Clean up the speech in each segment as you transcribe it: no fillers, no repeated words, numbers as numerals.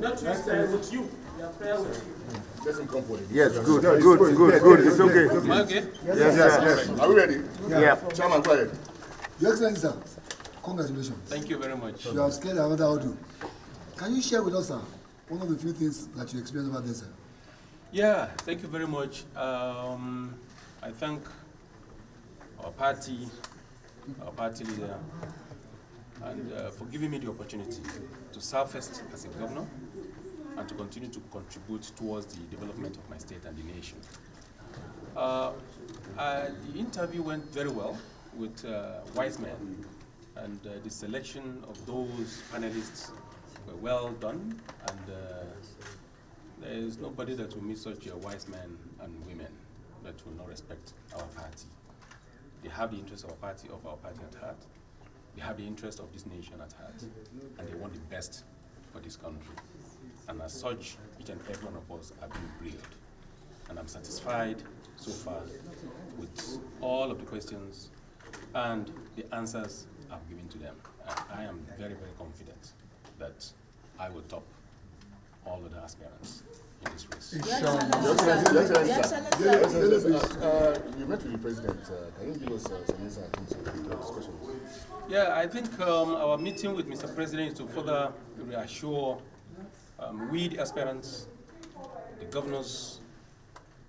Not with you. We are prayer with you. Let him come for it. Yes, good. It's okay. Okay. Yes. Are we ready? Yeah. Chairman, go ahead. Your Excellency, sir, congratulations. Thank you very much. You have scared another audio. Can you share with us, sir, one of the few things that you experienced over there, sir? Yeah, thank you very much. I thank our party leader, and for giving me the opportunity to serve first as a governor and to continue to contribute towards the development of my state and the nation. The interview went very well with wise men, and the selection of those panelists were well done, and there is nobody that will meet such wise men and women that will not respect our party. They have the interest of our party at heart. They have the interest of this nation at heart, and they want the best for this country. And as such, each and every one of us are being grilled. And I'm satisfied so far with all of the questions and the answers I've given to them. And I am very, very confident that I will top all of the aspirants in this race. You met with the president. Can you give us some insight into the discussion? Yeah, I think our meeting with Mr. President is to further reassure we, the aspirants, the governors,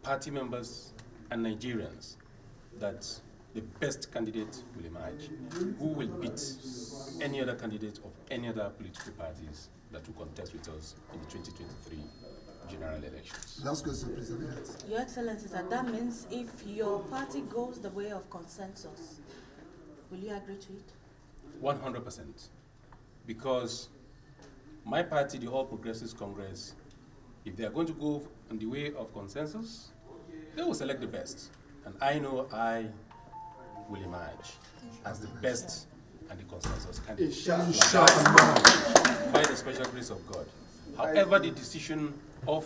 party members, and Nigerians that the best candidate will emerge, who will beat any other candidate of any other political parties that will contest with us in the 2023 general elections. Last question, please. Your Excellency, sir, that means if your party goes the way of consensus, will you agree to it? 100%. Because my party, the All Progressives Congress, if they are going to go on the way of consensus, they will select the best. And I know I will emerge as the best and the consensus candidate. By the special grace of God. However, the decision of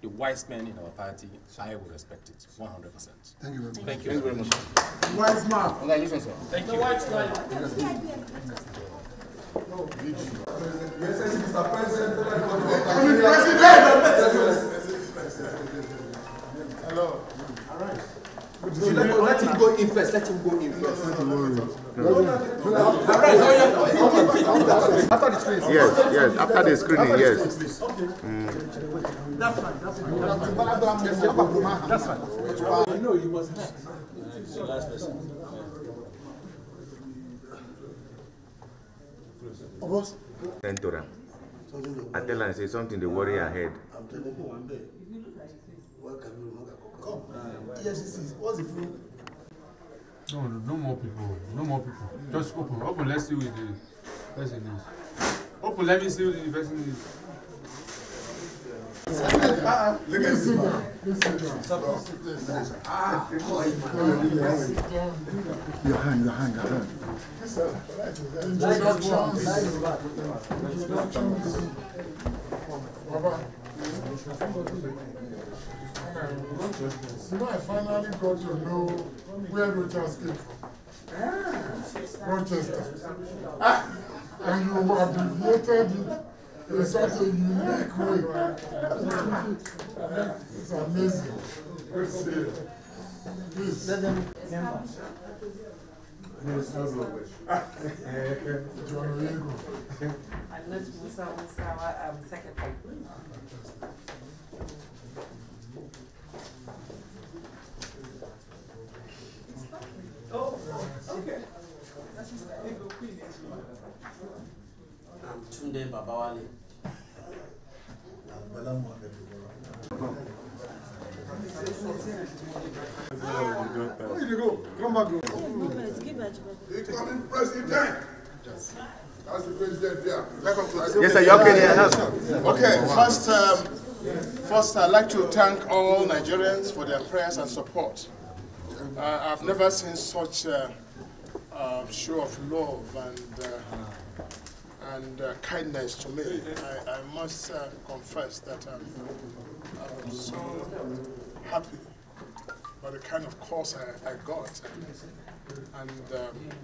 the wise men in our party, I will respect it 100%. Thank you very much. Thank you very much. Wise man. Congratulations, sir. Thank you. Mr. President. Hello. All right. Let him go in first. Let him go in first. After the screening. Yes. After the screening, yes. That's fine. That's fine. I know he was next. He's the last person. I tell her, say something to worry ahead. I'm telling you one day. What can you remember? Come. Yes, what's the food? No more people. No more people. Just open. Open, let's see what the person is. Open, let me see what the person is. Look at this man. Your hand. I finally got to know where Rochas came from. Rochester. And you abbreviated it in such a unique way. It's amazing. Please. John Diego. I'm not Musa, I'm secretary. Oh, okay. I'm Tunde Babawale. Where did you go? Come back. Incoming president. That's the president here. Yes, sir. You okay? Okay, first I'd like to thank all Nigerians for their prayers and support. I've never seen such a show of love and kindness to me. I must confess that I'm so happy by the kind of course I got and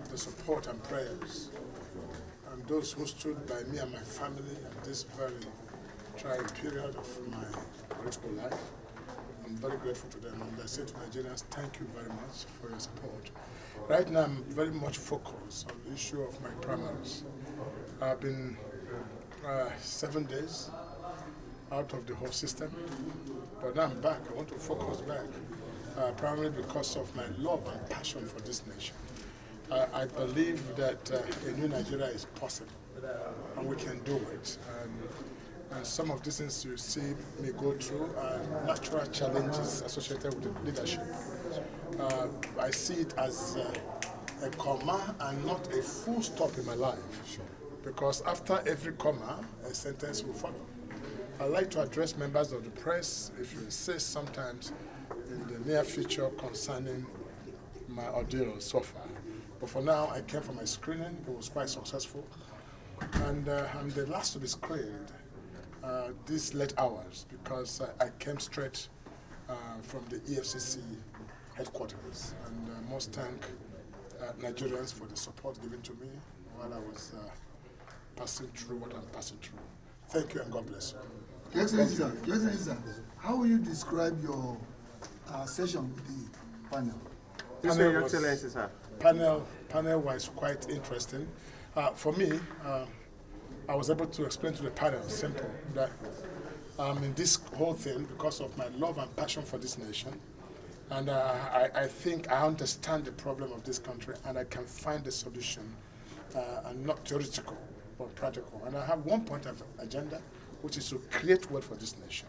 the support and prayers. And those who stood by me and my family at this very trying period of my political life. I'm very grateful to them, and I say to Nigerians, thank you very much for your support. Right now, I'm very much focused on the issue of my primaries. I've been 7 days out of the whole system, but now I'm back. I want to focus back, primarily because of my love and passion for this nation. I believe that a new Nigeria is possible, and we can do it. And some of these things you see me go through are natural challenges associated with leadership. I see it as a comma and not a full stop in my life, because after every comma, a sentence will follow. I'd like to address members of the press, if you insist, sometimes in the near future concerning my ordeal so far. But for now, I came for my screening. It was quite successful. And I'm the last to be screened these late hours, because I came straight from the EFCC headquarters. And I must thank Nigerians for the support given to me while I was passing through what I'm passing through. Thank you, and God bless you. Your Excellency, how will you describe your session with the panel? Your Excellency, sir. Panel was quite interesting. For me, I was able to explain to the panel, simple, that in this whole thing because of my love and passion for this nation. And I think I understand the problem of this country, and I can find a solution, and not theoretical, but practical. And I have one point of agenda, which is to create wealth for this nation.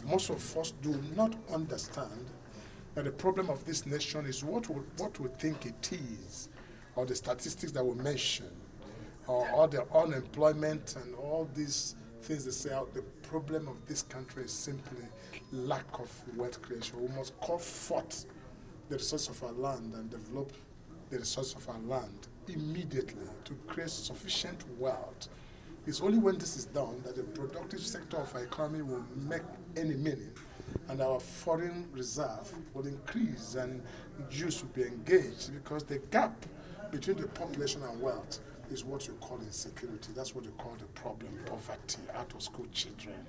Most of us do not understand that the problem of this nation is what we think it is, or the statistics that we mention, or all the unemployment and all these things they say out. The problem of this country is simply lack of wealth creation. We must call forth the resources of our land and develop the resources of our land immediately to create sufficient wealth. It's only when this is done that the productive sector of our economy will make any meaning, and our foreign reserve will increase and Jews will be engaged, because the gap between the population and wealth is what you call insecurity. That's what you call the problem, poverty, out-of-school children.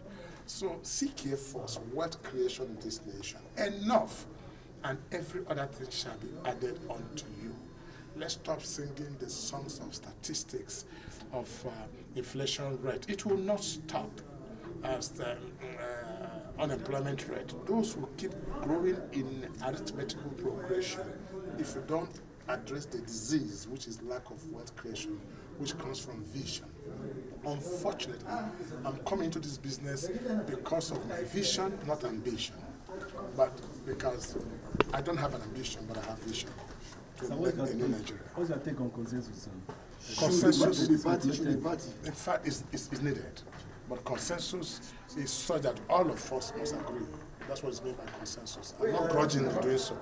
So seek ye first wealth creation in this nation. Enough, and every other thing shall be added unto you. Let's stop singing the songs of statistics of inflation rate. It will not stop as the unemployment rate. Those will keep growing in arithmetical progression if you don't address the disease, which is lack of wealth creation, which comes from vision. Unfortunately, I'm coming into this business because of my vision, not ambition. But because I don't have an ambition, but I have vision to make a new Nigeria. What's your take on consensus? Consensus, the party. in fact, is needed. But consensus is such that all of us must agree. That's what is meant by consensus. I'm not grudgingly doing so.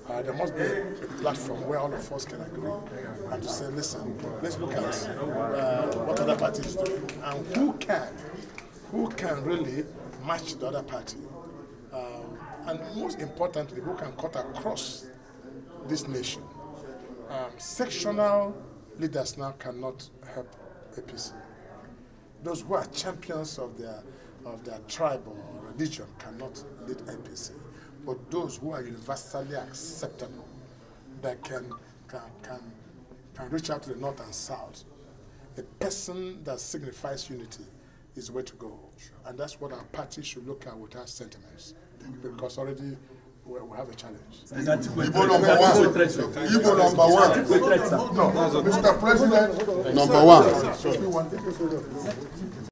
There must be a platform where all of us can agree and to say, listen, let's look at what other party is doing and who can really match the other party. And most importantly, who can cut across this nation. Sectional leaders now cannot help APC. Those who are champions of their tribe or religion cannot lead APC. But those who are universally acceptable, that can reach out to the north and south, a person that signifies unity is the way to go. And that's what our party should look at with our sentiments. Because already we have a challenge. Igbo number one. Igbo number one. No, Mr. President, number one.